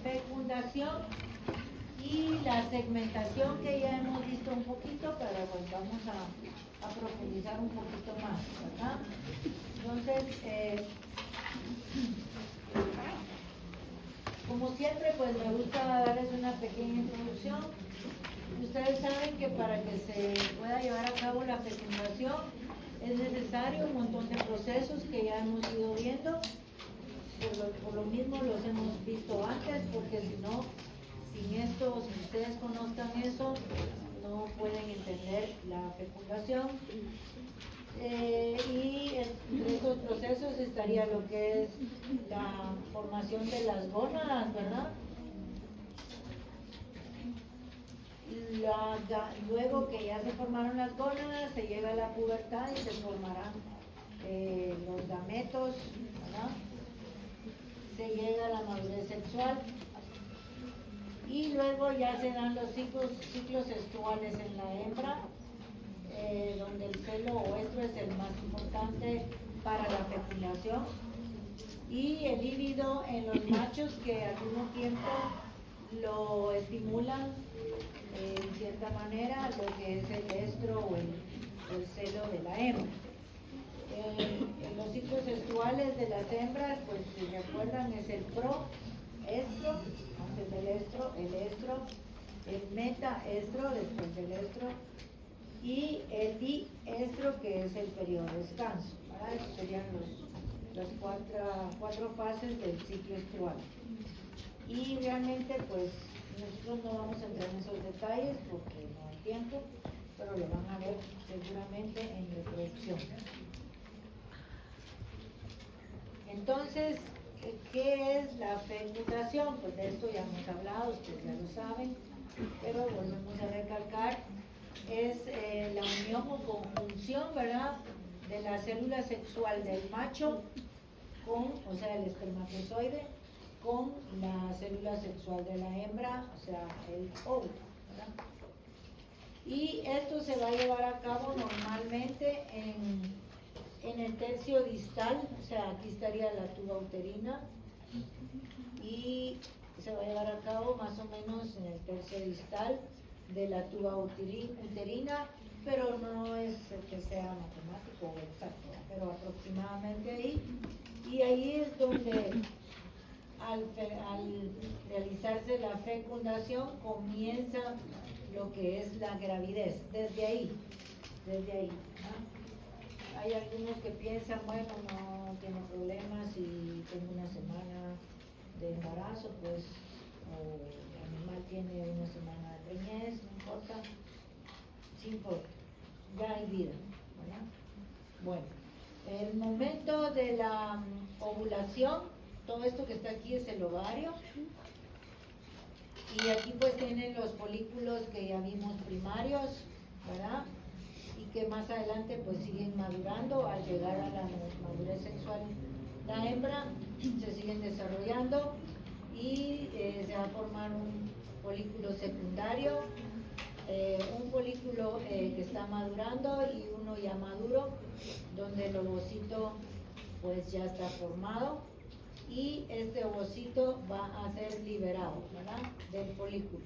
fecundación y la segmentación que ya hemos visto un poquito, pero pues vamos a profundizar un poquito más, ¿verdad? Entonces, como siempre, pues me gusta darles una pequeña introducción. Ustedes saben que para que se pueda llevar a cabo la fecundación es necesario un montón de procesos que ya hemos ido viendo. Por lo mismo los hemos visto antes, porque si no, sin esto, si ustedes conozcan eso, no pueden entender la fecundación. Y entre estos procesos estaría lo que es la formación de las gónadas, ¿verdad? Luego que ya se formaron las gónadas, se llega a la pubertad y se formarán los gametos, ¿verdad? Se llega a la madurez sexual y luego ya se dan los ciclos estruales en la hembra, donde el celo o estro es el más importante para la fecundación, y el líbido en los machos, que al mismo tiempo lo estimulan en cierta manera lo que es el estro o el celo de la hembra. En los ciclos estruales de las hembras, pues si recuerdan, es el proestro, antes del estro, el metaestro, después del estro, y el diestro, que es el periodo de descanso, ¿verdad? Esas serían las cuatro fases del ciclo estrual. Y realmente, pues, nosotros no vamos a entrar en esos detalles porque no hay tiempo, pero lo van a ver seguramente en reproducción. Entonces, ¿qué es la fecundación? Pues de esto ya hemos hablado, ustedes ya lo saben, pero volvemos a recalcar. Es la unión o conjunción, ¿verdad?, de la célula sexual del macho o sea, el espermatozoide, con la célula sexual de la hembra, o sea, el óvulo, ¿verdad? Y esto se va a llevar a cabo normalmente en el tercio distal, o sea, aquí estaría la tuba uterina, y se va a llevar a cabo más o menos en el tercio distal de la tuba uterina, pero no es que sea matemático o exacto, pero aproximadamente ahí. Y ahí es donde al realizarse la fecundación comienza lo que es la gravidez, desde ahí, ¿no? Hay algunos que piensan, bueno, no tiene problemas si tengo una semana de embarazo, pues, o el animal tiene una semana de preñez, no importa, sí importa, ya hay vida, ¿verdad? Bueno, el momento de la ovulación, todo esto que está aquí es el ovario, y aquí pues tienen los folículos que ya vimos primarios, ¿verdad? Y que más adelante pues siguen madurando al llegar a la madurez sexual. La hembra se siguen desarrollando y se va a formar un folículo secundario, un folículo que está madurando y uno ya maduro, donde el ovocito pues ya está formado, y este ovocito va a ser liberado, ¿verdad?, del folículo.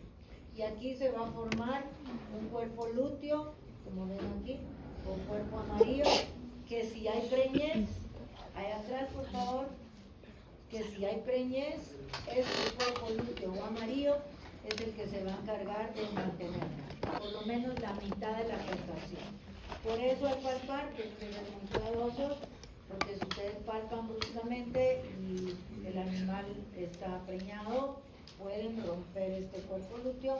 Y aquí se va a formar un cuerpo lúteo, como ven aquí, con cuerpo amarillo, que si hay preñez, allá atrás por favor, que si hay preñez, este cuerpo lúteo o amarillo es el que se va a encargar de mantenerla, por lo menos la mitad de la gestación. Por eso al palpar, que es muy cuidadosos, porque si ustedes palpan bruscamente y el animal está preñado, pueden romper este cuerpo lúteo,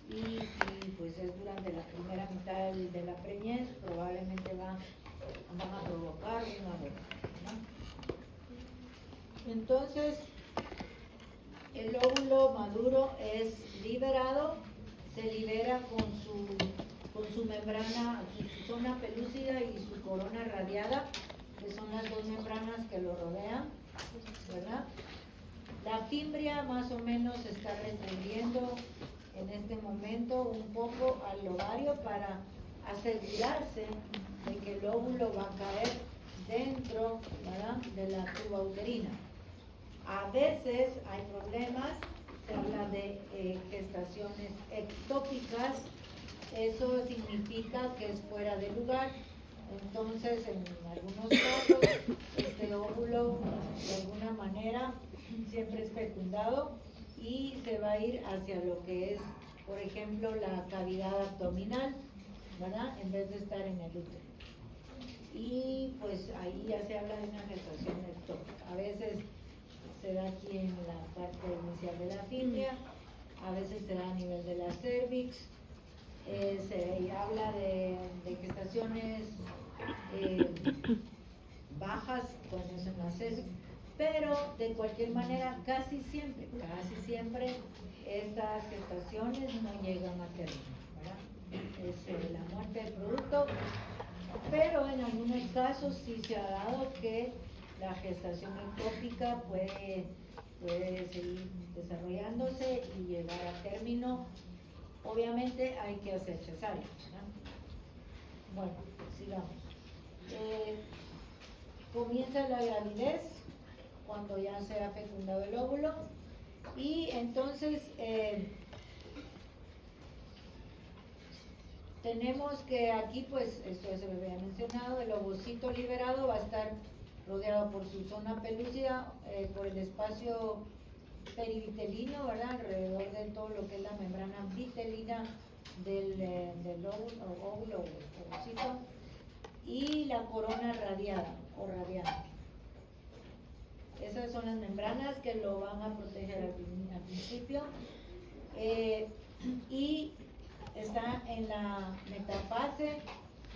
y si pues es durante la primera mitad de la preñez, probablemente van a provocar un aborto, ¿no? Entonces, el óvulo maduro es liberado, se libera con su membrana, su zona pelúcida y su corona radiada, que son las dos membranas que lo rodean, ¿verdad? La fimbria más o menos se está restringiendo en este momento un poco al ovario para asegurarse de que el óvulo va a caer dentro, ¿verdad?, de la tuba uterina. A veces hay problemas gestaciones ectópicas. Eso significa que es fuera de lugar. Entonces, en algunos casos, este óvulo de alguna manera siempre es fecundado y se va a ir hacia lo que es, por ejemplo, la cavidad abdominal, ¿verdad? En vez de estar en el útero. Y pues ahí ya se habla de una gestación ectópica. A veces se da aquí en la parte inicial de la fibria, a veces se da a nivel de la cervix, se habla de gestaciones bajas cuando es en la cervix, pero de cualquier manera casi siempre estas gestaciones no llegan a término, ¿verdad? Es la muerte del producto, pero en algunos casos sí se ha dado que la gestación ectópica puede seguir desarrollándose y llegar a término. Obviamente hay que hacer cesárea, ¿verdad? Bueno, sigamos. Comienza la gravidez cuando ya se ha fecundado el óvulo y entonces tenemos que aquí, pues esto ya se me había mencionado, el ovocito liberado va a estar rodeado por su zona pelúcida, por el espacio perivitelino, ¿verdad? Alrededor de todo lo que es la membrana vitelina del óvulo o ovocito, y la corona radiada o radiante. Esas son las membranas que lo van a proteger al principio, y está en la metafase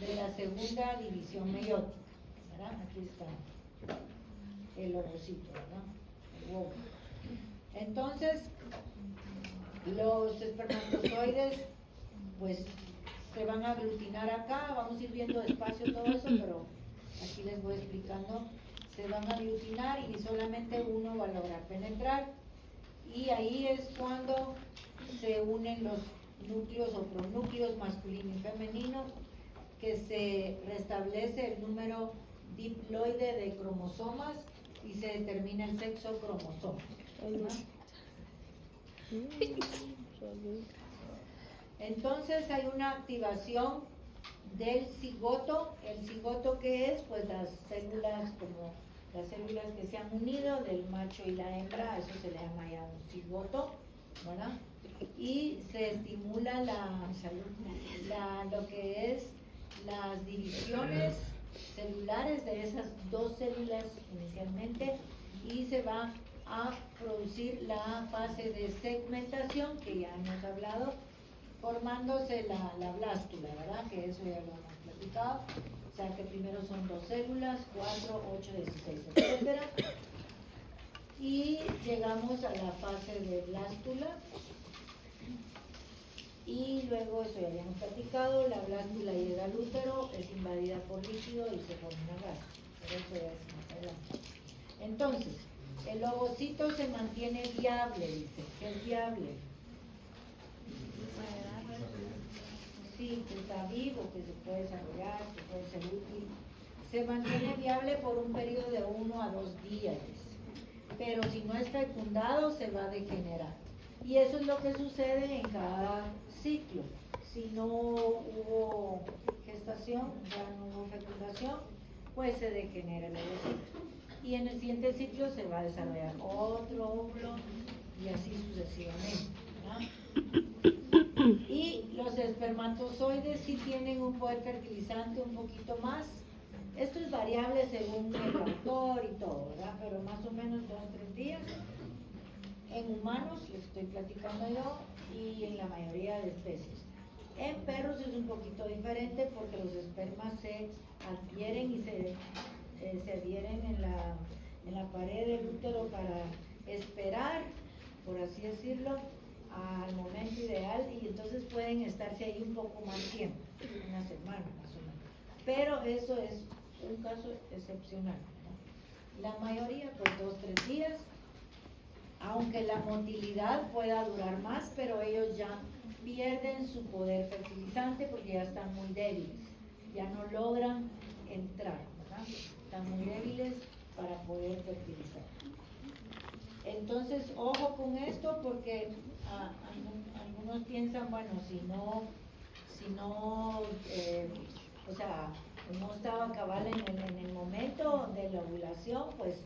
de la segunda división meiótica, ¿verdad? Aquí está el ovocito, ¿verdad? El óvulo. Entonces, los espermatozoides pues se van a aglutinar acá, vamos a ir viendo despacio todo eso, pero aquí les voy explicando. Se van a aglutinar y solamente uno va a lograr penetrar, y ahí es cuando se unen los núcleos o pronúcleos masculino y femenino, que se restablece el número diploide de cromosomas y se determina el sexo cromosoma, ¿verdad? Entonces hay una activación del cigoto. El cigoto, ¿qué es? Pues las células, como las células que se han unido del macho y la hembra, eso se le llama ya un cigoto, ¿verdad? Y se estimula lo que es las divisiones celulares de esas dos células inicialmente, y se va a producir la fase de segmentación que ya hemos hablado, formándose la blástula, ¿verdad? Que eso ya lo hemos platicado. O sea que primero son 2 células, 4, 8, 16, etc. Y llegamos a la fase de blástula. Y luego, eso ya habíamos platicado, la blástula llega al útero, es invadida por líquido y se forma una blástula. Pero eso ya es más adelante. Entonces, el ovocito se mantiene viable, dice. ¿Qué es viable? Sí, que está vivo, que se puede desarrollar, que puede ser útil. Se mantiene viable por un periodo de 1 a 2 días, pero si no es fecundado se va a degenerar. Y eso es lo que sucede en cada ciclo. Si no hubo gestación, ya no hubo fecundación, pues se degenera el ovocito. Y en el siguiente ciclo se va a desarrollar otro óvulo y así sucesivamente, ¿verdad? Y los espermatozoides sí tienen un poder fertilizante un poquito más. Esto es variable según el autor y todo, ¿verdad? Pero más o menos 2-3 días. En humanos, les estoy platicando yo, y en la mayoría de especies. En perros es un poquito diferente porque los espermas se adhieren y se adhieren en la pared del útero para esperar, por así decirlo, al momento ideal, y entonces pueden estarse ahí un poco más tiempo, una semana más o menos. Pero eso es un caso excepcional, ¿no? La mayoría, pues 2-3 días, aunque la motilidad pueda durar más, pero ellos ya pierden su poder fertilizante porque ya están muy débiles, ya no logran entrar, ¿verdad? Están muy débiles para poder fertilizar. Entonces, ojo con esto porque algunos piensan, bueno, si no, o sea, no estaba cabal en el momento de la ovulación, pues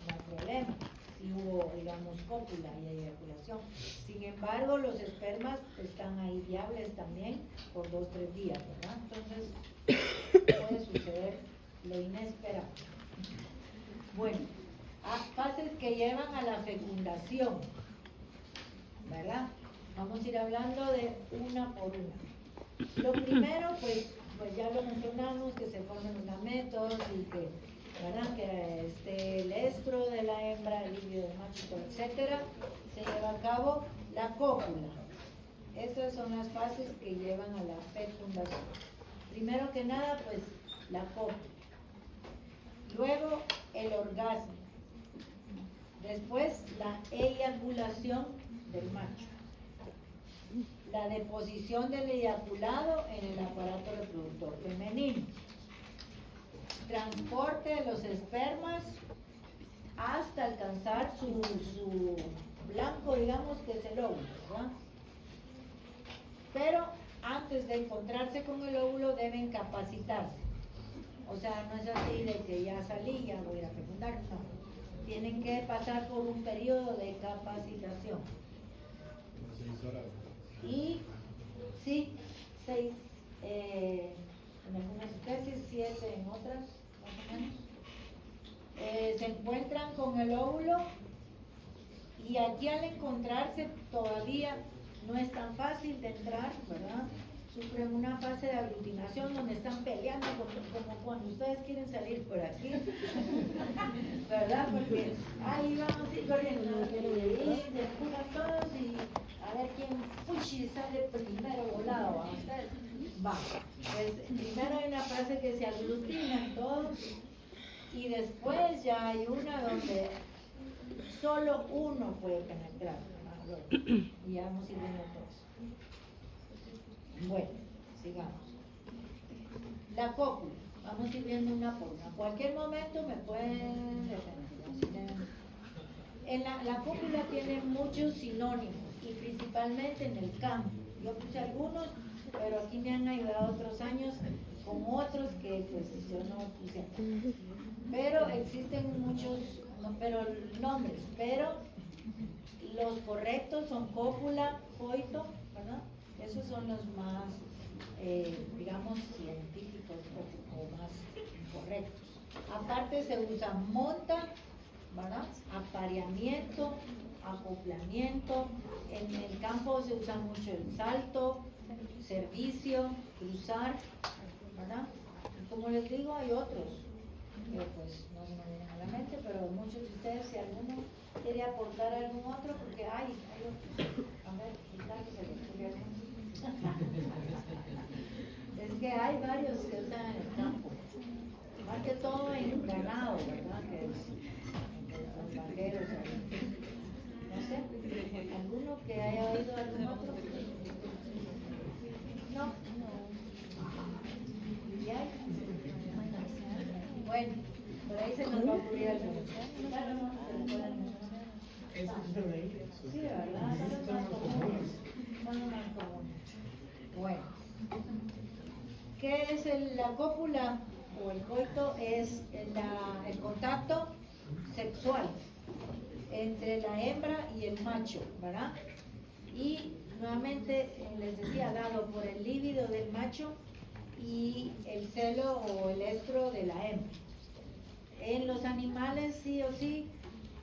no hay problema. Si hubo, digamos, cópula y eyaculación. Sin embargo, los espermas están ahí viables también por 2-3 días, ¿verdad? Entonces, puede suceder lo inesperado. Bueno, fases que llevan a la fecundación, ¿verdad? Vamos a ir hablando de una por una. Lo primero, pues ya lo mencionamos, que se formen los gametos y que, ¿verdad? Que esté el estro de la hembra, el líquido del macho, etcétera. Se lleva a cabo la cópula. Estas son las fases que llevan a la fecundación. Primero que nada, pues la cópula. Luego el orgasmo. Después la eyaculación del macho. La deposición del eyaculado en el aparato reproductor femenino. Transporte de los espermas hasta alcanzar su blanco, digamos que es el óvulo, ¿verdad? Pero antes de encontrarse con el óvulo deben capacitarse. O sea, no es así de que ya salí, ya voy a ir a fecundar, no. Tienen que pasar por un periodo de capacitación. 6 horas. Y sí, 6 en algunas especies, 7 en otras, más o menos. Se encuentran con el óvulo y allí al encontrarse todavía no es tan fácil de entrar, ¿verdad? Sufren una fase de aglutinación donde están peleando como cuando ustedes quieren salir por aquí, ¿verdad? Porque ahí vamos a ir corriendo y se empujan todos y a ver quién puchi sale primero volado. ¿A ustedes? Va, pues primero hay una fase que se aglutinan todos y después ya hay una donde solo uno puede penetrar, ¿verdad? Y ya vamos a ir viendo todos. Bueno, sigamos. La cópula, vamos a ir viendo una por una. Cualquier momento me pueden detener. La cópula tiene muchos sinónimos y principalmente en el campo. Yo puse algunos, pero aquí me han ayudado otros años con otros que pues yo no puse. Pero existen muchos nombres, pero los correctos son cópula, coito, ¿verdad? Esos son los más, digamos, científicos o más correctos. Aparte se usa monta, ¿verdad? Apareamiento, acoplamiento. En el campo se usa mucho el salto, servicio, cruzar, ¿verdad? Y como les digo, hay otros. Yo pues no se me vienen a la mente, pero muchos de ustedes, si alguno quiere aportar algún otro, porque hay otros. A ver, quizás se le ocurre alguno. Es que hay varios que usan en el campo, más que todo en ganado, ¿verdad? Que es los vaqueros, no sé, ¿alguno que haya oído algún otro? No. ¿Y hay? Bueno, por ahí se nos va a ocurrir algo. Sí, ¿verdad? Son más comunes. Bueno, ¿qué es la cópula o el coito? Es el contacto sexual entre la hembra y el macho, ¿verdad? Y nuevamente les decía, dado por el líbido del macho y el celo o el estro de la hembra. En los animales sí o sí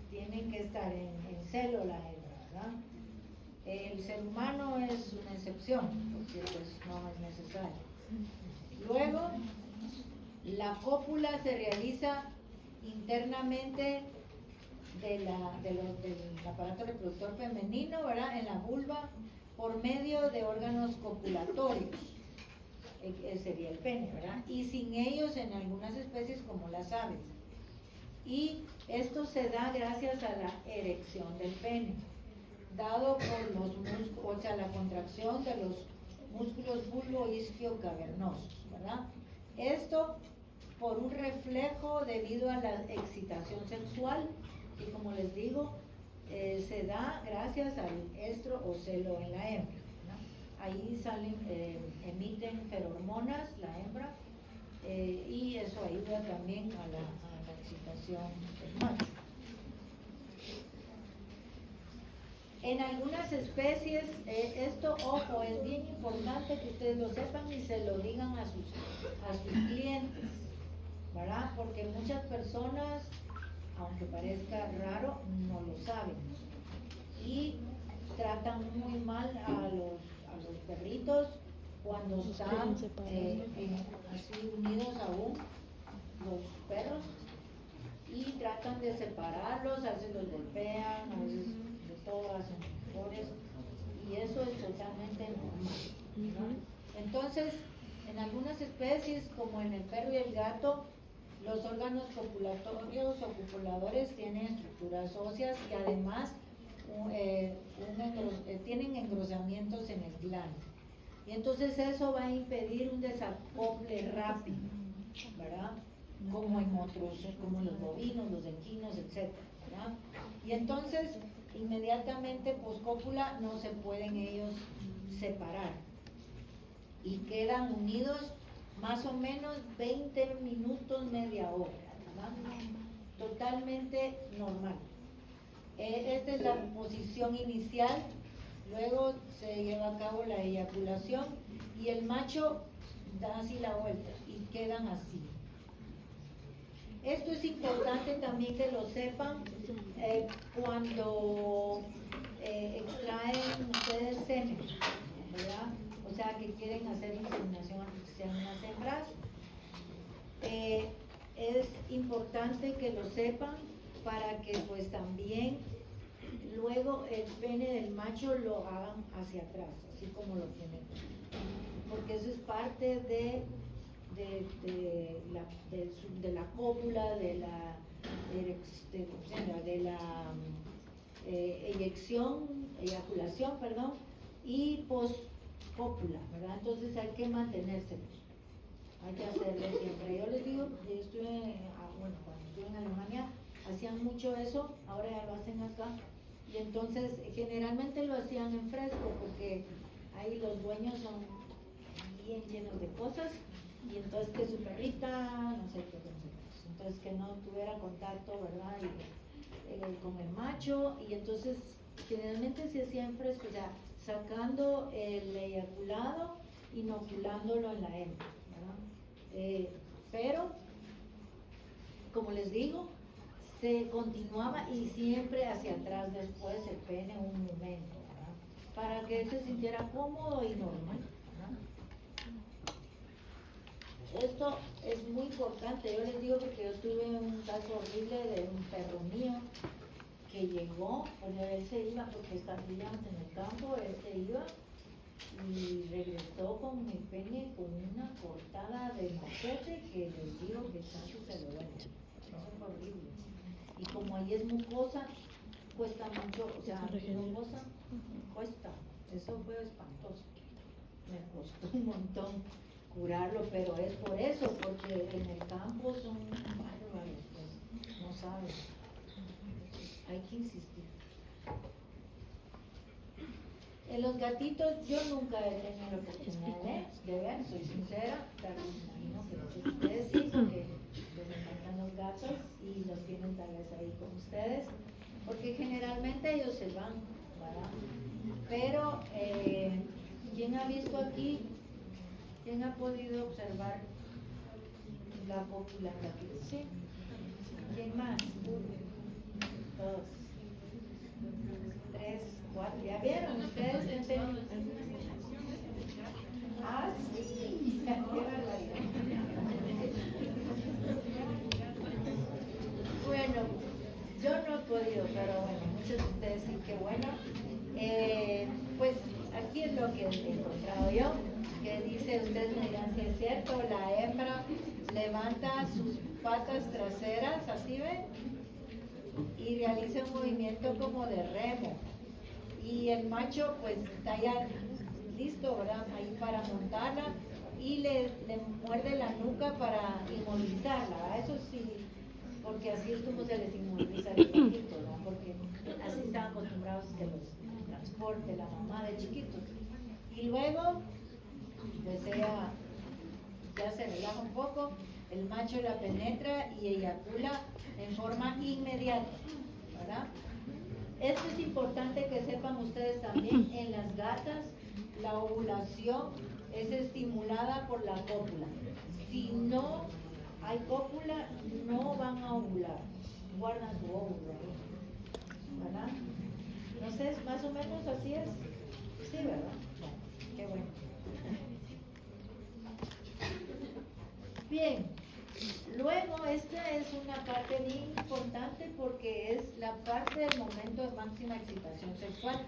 tienen que estar en celo la hembra, ¿verdad? El ser humano es una excepción, porque pues no es necesario. Luego, la cópula se realiza internamente del aparato reproductor femenino, ¿verdad? En la vulva, por medio de órganos copulatorios, sería el pene, ¿verdad? Y sin ellos en algunas especies como las aves. Y esto se da gracias a la erección del pene, dado por los músculos, o sea, la contracción de los músculos bulbo-isquio-cavernosos, ¿verdad? Esto por un reflejo debido a la excitación sexual, y como les digo, se da gracias al estro o celo en la hembra, ¿no? Ahí salen, emiten ferormonas la hembra, y eso ayuda también a la excitación del macho. En algunas especies, esto, ojo, es bien importante que ustedes lo sepan y se lo digan a sus clientes, ¿verdad? Porque muchas personas, aunque parezca raro, no lo saben y tratan muy mal a los perritos cuando están así unidos aún los perros, y tratan de separarlos, a veces los golpean, a veces de todo hacen errores, y eso es totalmente normal, ¿no? Entonces, en algunas especies, como en el perro y el gato, los órganos copulatorios o copuladores tienen estructuras óseas y además tienen engrosamientos en el glande. Y entonces eso va a impedir un desacople rápido, ¿verdad? Como en otros, como los bovinos, los equinos, etc., ¿verdad? Y entonces, inmediatamente post-cópula no se pueden ellos separar y quedan unidos más o menos 20 minutos, media hora, ¿verdad? Totalmente normal. Esta es la posición inicial, luego se lleva a cabo la eyaculación y el macho da así la vuelta y quedan así. Esto es importante también que lo sepan cuando extraen ustedes semen, ¿verdad? O sea, que quieren hacer inseminación artificial en las hembras. Es importante que lo sepan para que pues también luego el pene del macho lo hagan hacia atrás, así como lo tienen, porque eso es parte de la cópula, de la eyaculación, perdón, y post-cópula, ¿verdad? Entonces hay que mantenérselos, hay que hacerlo siempre. Yo les digo, bueno, cuando estuve en Alemania hacían mucho eso, ahora ya lo hacen acá, y entonces generalmente lo hacían en fresco porque ahí los dueños son bien llenos de cosas, y entonces que su perrita, no sé qué, entonces que no tuviera contacto, ¿verdad? Con el macho, y entonces generalmente se hacía en fresco, o sea, sacando el eyaculado, inoculándolo en la hembra, ¿verdad? Pero, como les digo, se continuaba y siempre hacia atrás después el pene un momento, ¿verdad? Para que él se sintiera cómodo y normal, ¿verdad? Esto es muy importante, yo les digo porque yo tuve un caso horrible de un perro mío que llegó, pues él se iba porque estaban en el campo, él se iba y regresó con mi pene con una cortada de machete que les digo que casi se lo duele. Eso fue horrible. Y como ahí es mucosa, cuesta mucho, o sea, mucosa cuesta, eso fue espantoso. Me costó un montón curarlo, pero es por eso, porque en el campo son bárbaros, pues, no saben. Hay que insistir. En los gatitos yo nunca he tenido la oportunidad de ver, soy sincera, pero me imagino que ustedes sí, porque les encantan los gatos y los tienen tal vez ahí con ustedes, porque generalmente ellos se van, ¿verdad? Pero, ¿quién ha visto aquí? ¿Quién ha podido observar la cópula aquí? ¿Sí? ¿Quién más? 1, 2, 3, 4. ¿Ya vieron ustedes? Ah, sí. ¡Qué barbaridad! Bueno, yo no he podido, pero bueno, muchos de ustedes sí, qué bueno. Pues aquí es lo que he encontrado yo, que dice, ustedes me dirán si es cierto, la hembra levanta sus patas traseras, así ven, y realiza un movimiento como de remo, y el macho pues está ya listo, ¿verdad?, ahí para montarla, y le muerde la nuca para inmovilizarla, ¿verdad? Eso sí, porque así es como se les inmoviliza el gatito, ¿verdad? Porque Así están acostumbrados que los transporte la mamá de chiquitos. Y luego, pues ella ya se relaja un poco, el macho la penetra y eyacula en forma inmediata, ¿verdad? Esto es importante que sepan ustedes también, en las gatas la ovulación es estimulada por la cópula. Si no hay cópula, no van a ovular, guardan su óvulo ahí, ¿verdad? Entonces, más o menos así es. Sí, ¿verdad? Qué bueno. Bien, luego esta es una parte bien importante porque es la parte del momento de máxima excitación sexual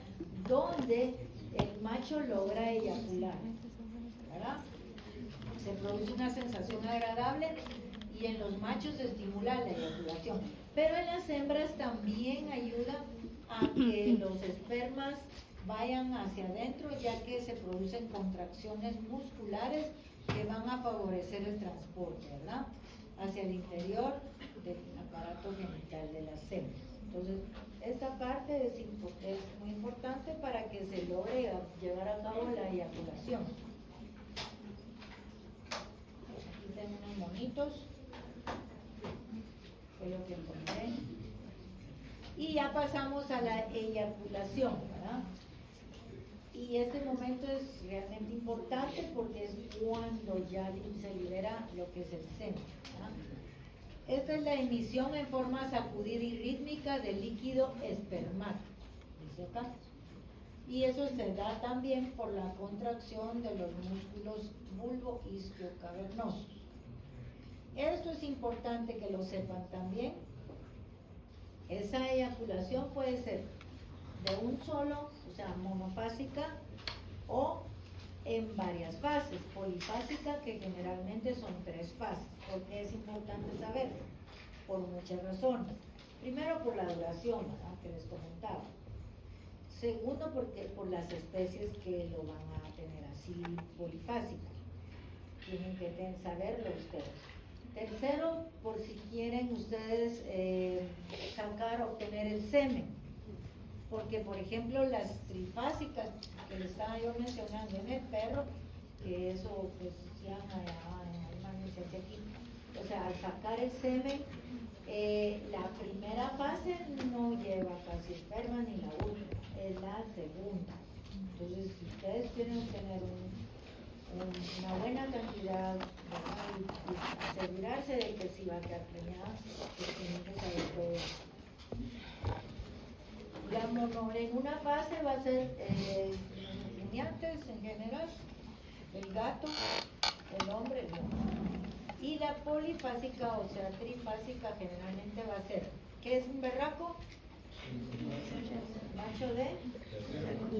donde el macho logra eyacular, ¿verdad? Se produce una sensación agradable y en los machos se estimula la eyaculación, pero en las hembras también ayuda a que los espermas vayan hacia adentro, ya que se producen contracciones musculares que van a favorecer el transporte, ¿verdad? Hacia el interior del aparato genital de las hembras. Entonces, esta parte es muy importante para que se logre llevar a cabo la eyaculación. Aquí tengo unos monitos, fue lo que encontré. Y ya pasamos a la eyaculación, ¿verdad? Y este momento es realmente importante porque es cuando ya se libera lo que es el semen, ¿verdad? Esta es la emisión en forma sacudida y rítmica del líquido espermático, dice acá. Y eso se da también por la contracción de los músculos bulbo-isquiocavernosos. Esto es importante que lo sepan también. Esa eyaculación puede ser de un solo, o sea, monofásica, o en varias fases, polifásica, que generalmente son 3 fases. Porque es importante saber, por muchas razones. Primero, por la duración, ¿verdad?, que les comentaba. Segundo, porque por las especies que lo van a tener así polifásico. Tienen que saberlo ustedes. Tercero, por si quieren ustedes obtener el semen. Porque, por ejemplo, las trifásicas que les estaba yo mencionando en el perro, que eso pues se llama aquí. O sea, al sacar el semen, la primera fase no lleva casi esperma ni la última, es la segunda. Entonces, si ustedes quieren obtener una buena cantidad, ¿verdad?, y asegurarse de que si va a quedar preñada, pues tienen que saber todo eso. En una fase va a ser rumiantes en general, el gato, el hombre, el hombre. Y la polifásica, o sea, trifásica, generalmente va a ser, ¿qué es un berraco? Macho de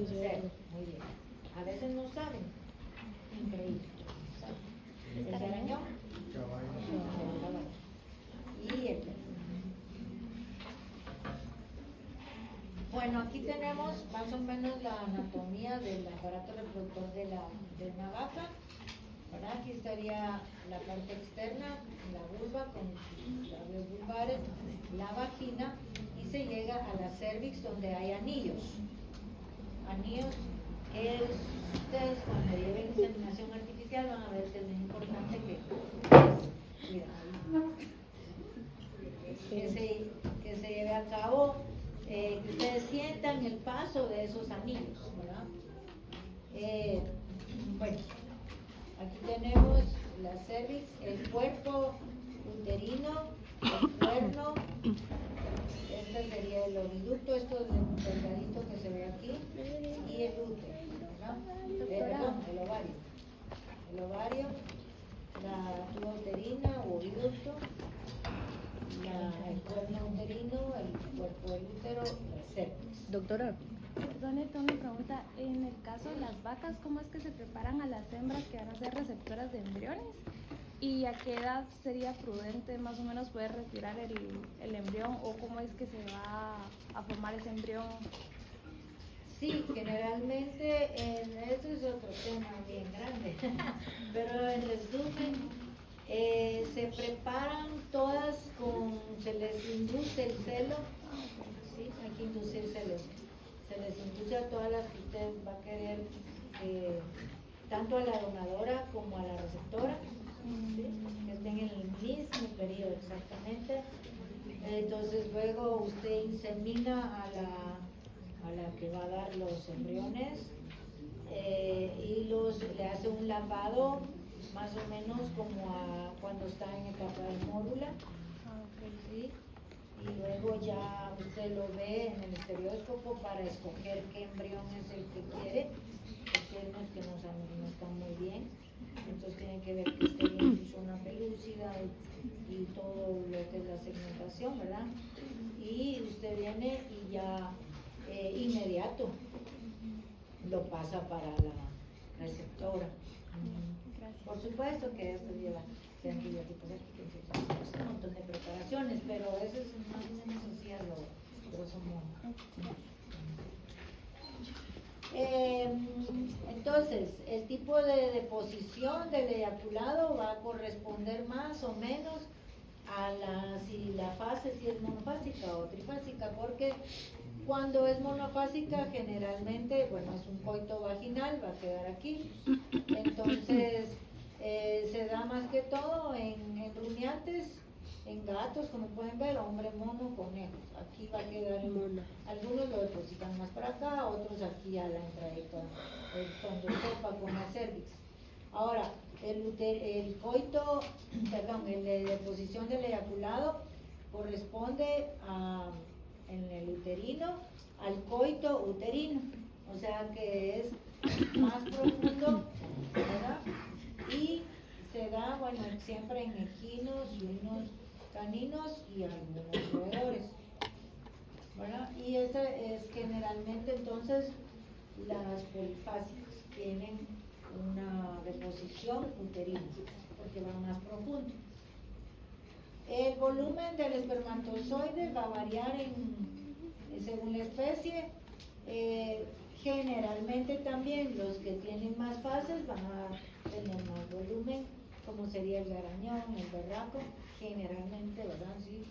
cero. Muy bien. A veces no saben. Increíble. ¿El arañón? Y el bueno, aquí tenemos más o menos la anatomía del aparato reproductor de una vaca, ¿verdad? Aquí estaría la parte externa, la vulva con sus labios vulvares, la vagina, y se llega a la cervix donde hay anillos. Anillos que ustedes cuando lleven inseminación artificial van a ver que es muy importante que se lleve a cabo, que ustedes sientan el paso de esos anillos, ¿verdad? Bueno, aquí tenemos la cervix, el cuerpo uterino, el cuerno, este sería el oviducto, esto es el delgadito que se ve aquí, y el útero, ¿verdad? Perdón, el ovario, la tuba uterina o oviducto, el cuerno uterino, el cuerpo del útero, la cervix. Doctora. Perdone, tengo una pregunta. En el caso de las vacas, ¿cómo es que se preparan a las hembras que van a ser receptoras de embriones? ¿Y a qué edad sería prudente más o menos poder retirar el embrión, o cómo es que se va a formar ese embrión? Sí, generalmente, esto es otro tema bien grande, pero en resumen, se preparan todas se les induce el celo, ¿sí? Aquí que inducir se les induce a todas las que usted va a querer, tanto a la donadora como a la receptora, ¿sí? Que estén en el mismo periodo exactamente. Entonces luego usted insemina a la que va a dar los embriones y le hace un lavado más o menos como cuando está en etapa de módula, ¿sí? Y luego ya usted lo ve en el estereóscopo para escoger qué embrión es el que quiere, porque hay unos que no están muy bien, entonces tienen que ver que esté bien su zona pelúcida y todo lo que es la segmentación, ¿verdad? Y usted viene y ya inmediato lo pasa para la receptora. Gracias. Por supuesto que esto lleva antibióticos, un montón de preparaciones, pero eso es más o menos así a lo grosso modo. Entonces, el tipo de deposición del eyaculado va a corresponder más o menos a si la fase si es monofásica o trifásica, porque cuando es monofásica generalmente, bueno, es un coito vaginal, va a quedar aquí, entonces se da más que todo en rumiantes, en gatos, como pueden ver, hombre, mono, conejos. Aquí va a quedar algunos lo depositan más para acá, otros aquí a la entradita, cuando topa con la cervix. Ahora, el coito, perdón, el de deposición del eyaculado corresponde en el uterino al coito uterino, o sea que es más profundo, ¿verdad? Y se da, bueno, siempre en equinos, suinos, caninos y algunos roedores, ¿verdad? Y esta es generalmente entonces las polifásicas tienen una deposición uterina porque van más profundo. El volumen del espermatozoide va a variar según la especie. Generalmente también los que tienen más fases van a tener más volumen, como sería el garañón, el berraco, generalmente, ¿verdad? Sí,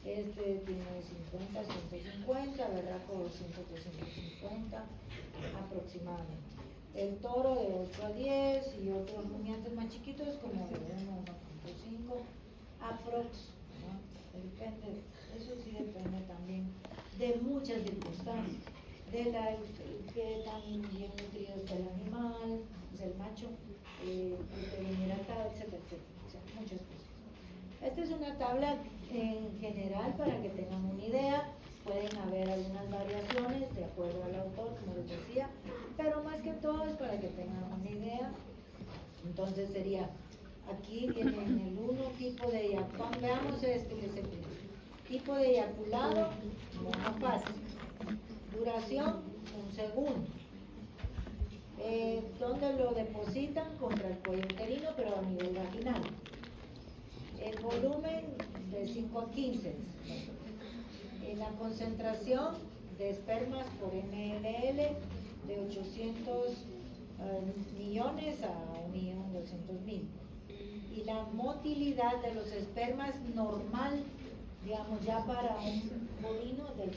este tiene 50, 150, berraco 100, 150 aproximadamente. El toro de 8 a 10 y otros rumiantes más chiquitos como de 1, 1.5 aprox, ¿no? Depende, eso sí depende también de muchas circunstancias, de que tan bien nutrido está el animal, es el macho, hidratado, etcétera, etcétera, o sea, muchas cosas. Esta es una tabla en general para que tengan una idea. Pueden haber algunas variaciones de acuerdo al autor, como les decía, pero más que todo es para que tengan una idea. Entonces sería, aquí tienen el 1 tipo de eyaculado, veamos este que es el tipo de eyaculado monofásico, duración 1 segundo, donde lo depositan contra el cuello uterino pero a nivel vaginal, el volumen de 5 a 15, la concentración de espermas por ml de 800 millones a 1.200.000 y la motilidad de los espermas normal, digamos ya para un bovino del 75%.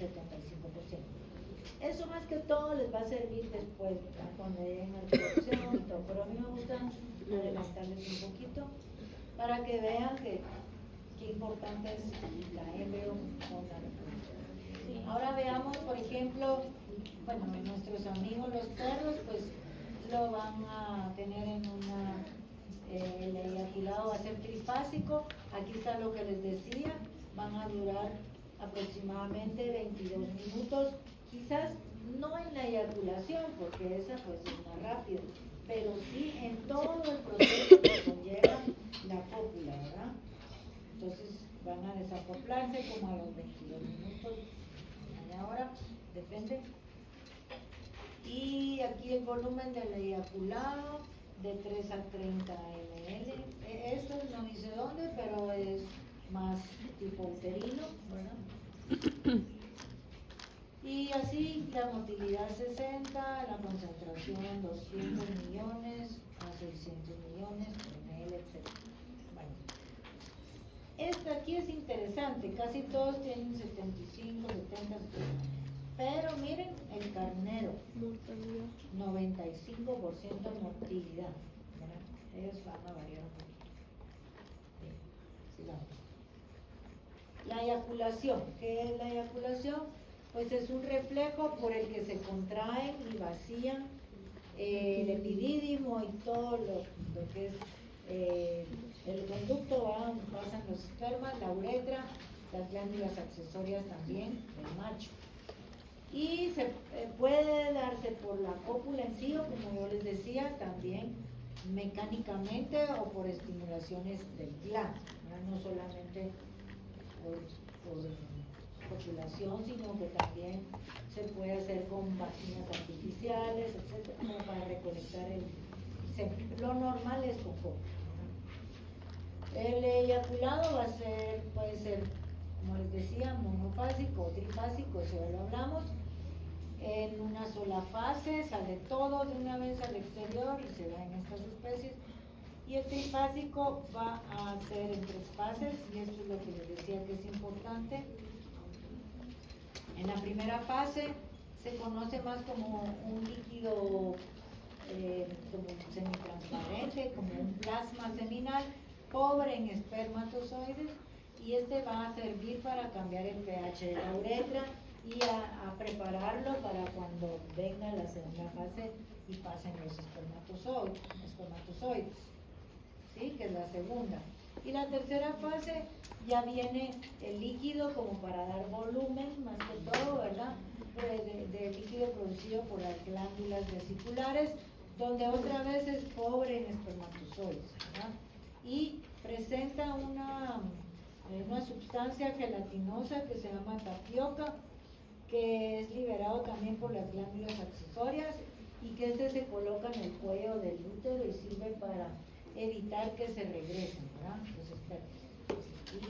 Eso más que todo les va a servir después, ¿verdad? Cuando lleguen a la reproducción y todo, pero a mí me gusta adelantarles un poquito para que vean qué importante es la embrión con la reproducción. Sí. Ahora veamos, por ejemplo, bueno, nuestros amigos los perros, pues lo van a tener en el eyaculado va a ser trifásico. Aquí está lo que les decía, van a durar aproximadamente 22 minutos, quizás no en la eyaculación, porque esa pues es más rápido, pero sí en todo el proceso que conlleva la cópula, ¿verdad? Entonces van a desacoplarse como a los 22 minutos, media hora, depende. Y aquí el volumen del eyaculado de 3 a 30 ml. Esto no dice dónde, pero es más tipo uterino, ¿verdad? Y así la motilidad 60, la concentración 200 millones a 600 millones por ml, etc. Bueno, esta aquí es interesante, casi todos tienen 75, 70, 70. Pero miren, el carnero, Mortalidad. 95% mortalidad, ¿verdad? Ellos van a variar un poquito. Bien, sigamos. La eyaculación, ¿qué es la eyaculación? Pues es un reflejo por el que se contraen y vacían el epidídimo y todo lo que es el conducto, pasan los espermas, la uretra, las glándulas accesorias también del macho. Y se puede darse por la cópula en sí, o como yo les decía, también mecánicamente o por estimulaciones del glande, ¿verdad? No solamente por copulación, sino que también se puede hacer con vaginas artificiales, etcétera, como para reconectar el semen. Lo normal es con cópula. El eyaculado puede ser, como les decía, monofásico o trifásico, eso ya lo hablamos. En una sola fase sale todo de una vez al exterior y se da en estas especies. Y el trifásico va a ser en 3 fases, y esto es lo que les decía que es importante. En la primera fase se conoce más como un líquido como semitransparente, como un plasma seminal, pobre en espermatozoides, y este va a servir para cambiar el pH de la uretra y a prepararlo para cuando venga la segunda fase y pasen los espermatozoides, ¿sí? Que es la segunda. Y la tercera fase ya viene el líquido como para dar volumen, más que todo, ¿verdad? De líquido producido por las glándulas vesiculares, donde otra vez es pobre en espermatozoides, ¿verdad? Y presenta una sustancia gelatinosa que se llama tapioca, que es liberado también por las glándulas accesorias, y que se coloca en el cuello del útero y sirve para evitar que se regresen, ¿verdad? Los espermas.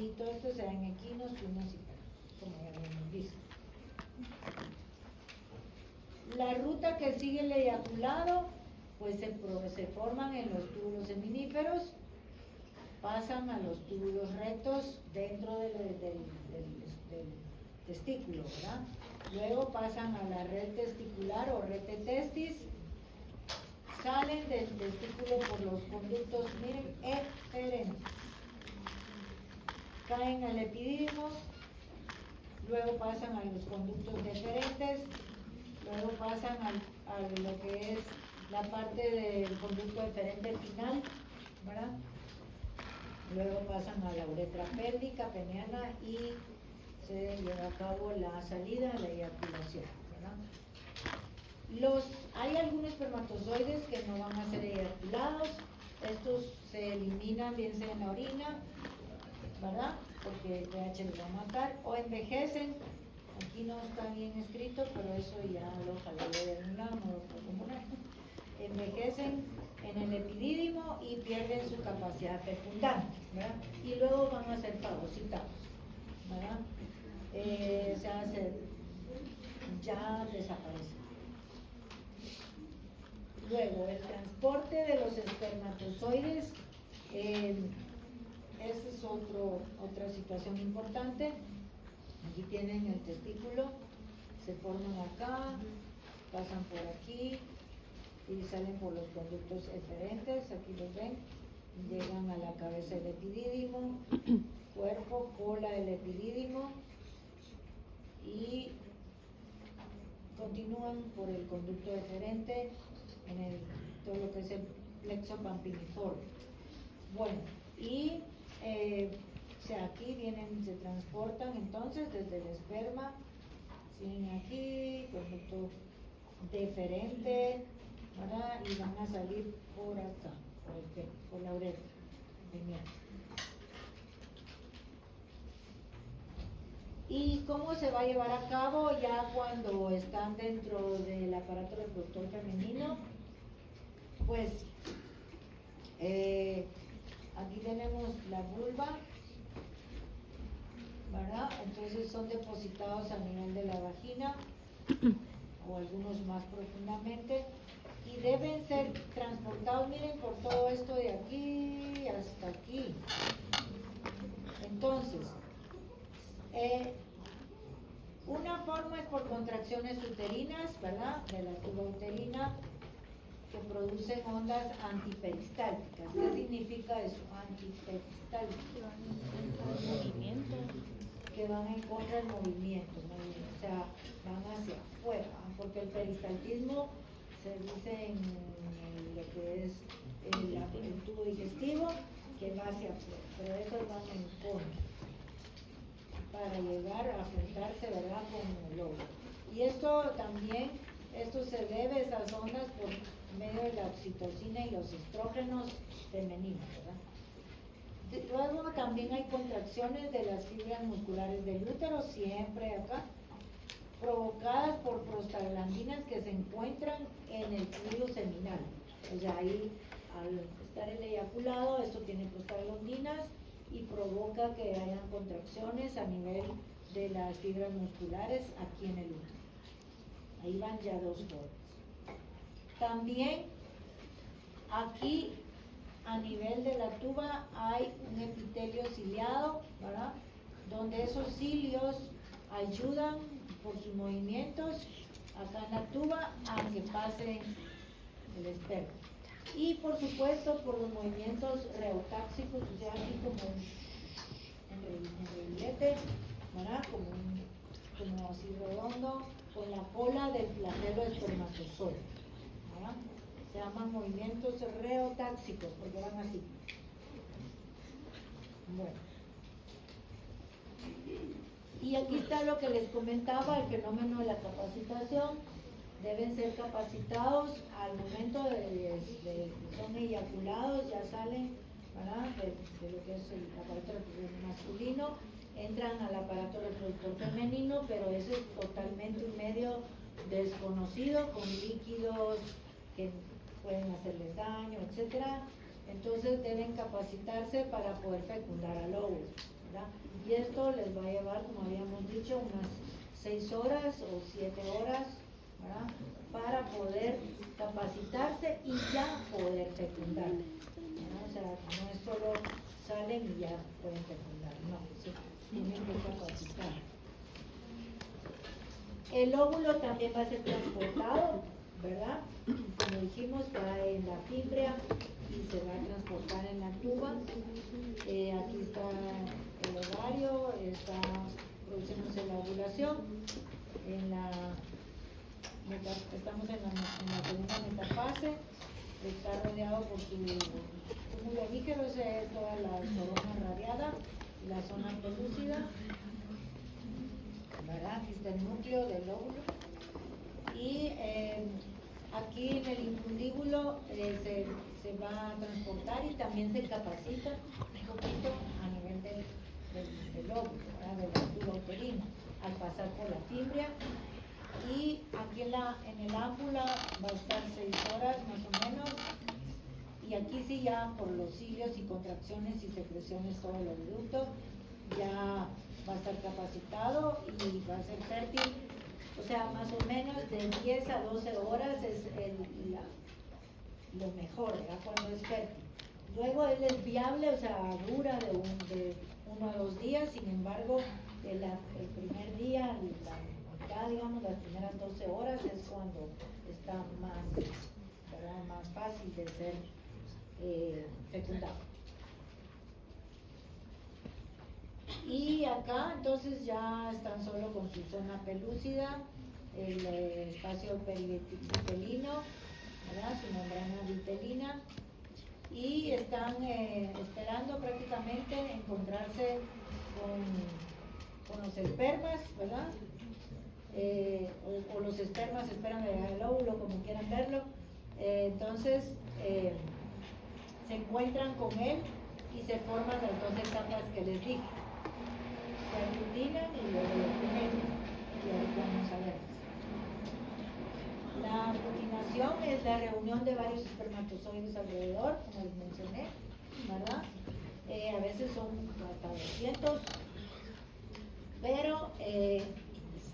Y todo esto se da en equinos, pinos y perros, como ya habíamos visto. La ruta que sigue el eyaculado, pues se forman en los túbulos seminíferos, pasan a los túbulos rectos dentro del testículo, ¿verdad? Luego pasan a la red testicular o red de testis, salen del testículo por los conductos, miren, eferentes, caen al epidídimo, luego pasan a los conductos deferentes, luego pasan a lo que es la parte del conducto deferente final, ¿verdad? Luego pasan a la uretra pélvica, peniana, y se lleva a cabo la salida, la eyaculación, ¿verdad? Hay algunos espermatozoides que no van a ser eyaculados, estos se eliminan bien sea en la orina, ¿verdad? Porque el pH los va a matar, o envejecen. Aquí no está bien escrito, pero eso ya lo jalé de un lado, no lo puedo comunicar. Envejecen en el epidídimo y pierden su capacidad fecundante, ¿verdad? Y luego van a ser fagocitados, ¿verdad? Ya desaparecen. Luego, el transporte de los espermatozoides, esa es otra situación importante. Aquí tienen el testículo, se forman acá, pasan por aquí y salen por los conductos eferentes, aquí los ven, llegan a la cabeza del epidídimo, cuerpo, cola del epidídimo, y continúan por el conducto deferente en todo lo que es el plexo pampiniforme. Bueno, y aquí se transportan entonces desde el esperma, siguen aquí, conducto deferente, ¿verdad? Y van a salir por acá, por la uretra. Genial. ¿Y cómo se va a llevar a cabo ya cuando están dentro del aparato reproductor femenino? Pues aquí tenemos la vulva, ¿verdad? Entonces son depositados a nivel de la vagina o algunos más profundamente, y deben ser transportados, miren, por todo esto de aquí hasta aquí. Entonces, Una forma es por contracciones uterinas, ¿verdad? De la tuba uterina, que producen ondas antiperistálticas. ¿Qué significa eso? Antiperistáltica. Movimiento. Que van en contra del movimiento, ¿no? O sea, van hacia afuera, ¿no? Porque el peristaltismo se dice en lo que es el tubo digestivo, que va hacia afuera, pero estos van en contra, para llegar a juntarse, ¿verdad?, con el óvulo. Y esto también, esto se debe, esas ondas, por medio de la oxitocina y los estrógenos femeninos, ¿verdad? Luego también hay contracciones de las fibras musculares del útero, siempre acá, provocadas por prostaglandinas que se encuentran en el fluido seminal. O sea, ahí al estar el eyaculado, esto tiene prostaglandinas y provoca que hayan contracciones a nivel de las fibras musculares aquí en el útero. Ahí van ya dos formas. También aquí a nivel de la tuba hay un epitelio ciliado, ¿verdad? Donde esos cilios ayudan por sus movimientos acá en la tuba a que pase el esperma. Y por supuesto por los movimientos reotáxicos, o sea, así como en reguilete, ¿verdad? Como así redondo, con la cola del flagelo espermatozoide, ¿verdad? Se llaman movimientos reotáxicos porque van así. Bueno. Y aquí está lo que les comentaba, el fenómeno de la capacitación. Deben ser capacitados al momento de son eyaculados, ya salen, ¿verdad?, de lo que es el aparato reproductor masculino, entran al aparato reproductor femenino, pero eso es totalmente un medio desconocido, con líquidos que pueden hacerles daño, etcétera. Entonces deben capacitarse para poder fecundar al óvulo, ¿verdad? Y esto les va a llevar, como habíamos dicho, unas 6 horas o 7 horas, ¿verdad?, para poder capacitarse y ya poder fecundar, ¿verdad? O sea, no es solo salen y ya pueden fecundar, no, sí, tienen que capacitar. El óvulo también va a ser transportado, ¿verdad? Como dijimos, va en la fibra y se va a transportar en la tuba. Aquí está el ovario, está produciéndose la ovulación. Estamos en la segunda metafase, está rodeado por su cúmulo líquido, es toda la corona radiada, la zona pelúcida, ¿verdad? Aquí está el núcleo del óvulo. Y aquí en el infundíbulo se va a transportar y también se capacita un poquito a nivel del óvulo, ¿verdad?, de la tuba uterina, al pasar por la fibra. Y aquí en el ámbula va a estar 6 horas más o menos, y aquí sí ya por los cilios y contracciones y secreciones, todo el oviducto ya va a estar capacitado y va a ser fértil. O sea, más o menos de 10 a 12 horas es lo mejor, ¿verdad?, cuando es fértil. Luego él es viable, o sea, dura de 1 a 2 días, sin embargo, el primer día, digamos, las primeras 12 horas es cuando está más, ¿verdad?, más fácil de ser fecundado. Y acá entonces ya están solo con su zona pelúcida, el espacio vitelino, ¿verdad?, su membrana vitelina, y están esperando prácticamente encontrarse con los espermas, ¿verdad? O los espermas esperan el óvulo, como quieran verlo. Entonces se encuentran con él y se forman las 2 etapas que les dije. Se aglutinan y luego lo penetran, y ahorita vamos a ver. La aglutinación es la reunión de varios espermatozoides alrededor, como les mencioné, ¿verdad? A veces son hasta 200, pero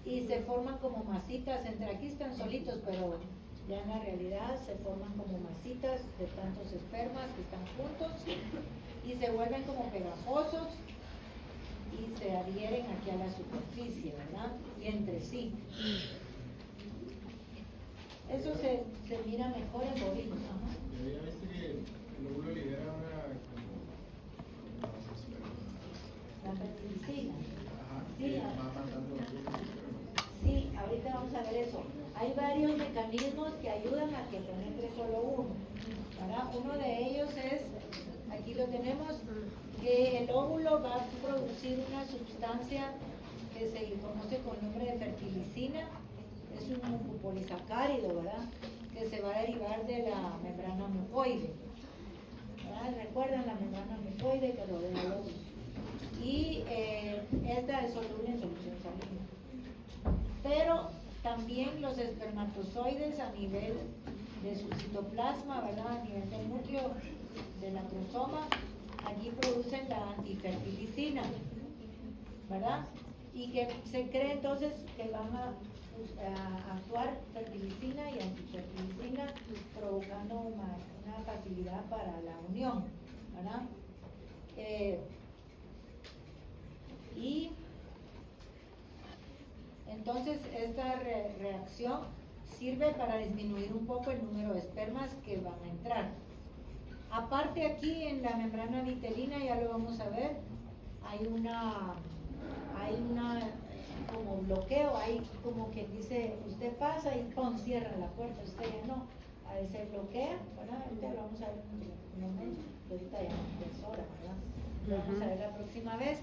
y se forman como masitas, entre aquí están solitos, pero ya en la realidad se forman como masitas de tantos espermas que están juntos y se vuelven como pegajosos y se adhieren aquí a la superficie, ¿verdad? Y entre sí. Eso se mira mejor en bovinos. Ajá. Ya viste que el óvulo libera La fertilicina. ajá, Sí, que va matando los óvulos. sí, ahorita vamos a ver eso. Hay varios mecanismos que ayudan a que penetre solo uno, ¿verdad? Uno de ellos es, aquí lo tenemos, que el óvulo va a producir una sustancia que se conoce con nombre de fertilicina. Es un mucopolisacárido, ¿verdad? Que se va a derivar de la membrana mucoide. ¿Verdad? ¿Recuerdan la membrana mucoide que rodea el óvulo? Y esta es soluble en solución salina. Pero también los espermatozoides a nivel de su citoplasma, ¿verdad? A nivel del núcleo de la cromosoma, aquí producen la antifertilicina, ¿verdad? Y que se cree entonces que van a actuar fertilicina y antifertilicina, provocando una facilidad para la unión, ¿verdad? Y entonces esta reacción sirve para disminuir un poco el número de espermas que van a entrar. Aparte aquí en la membrana vitelina, ya lo vamos a ver, hay una como bloqueo, hay como quien dice, usted pasa y ¡pum! Cierra la puerta, usted ya no, a veces bloquea, ¿verdad? Ahorita lo vamos a ver en un momento, ahorita ya no es hora, ¿verdad? Lo vamos a ver la próxima vez.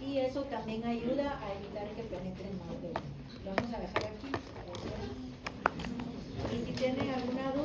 Y eso también ayuda a evitar que penetren más veces. Lo vamos a dejar aquí. Y si tienen alguna duda,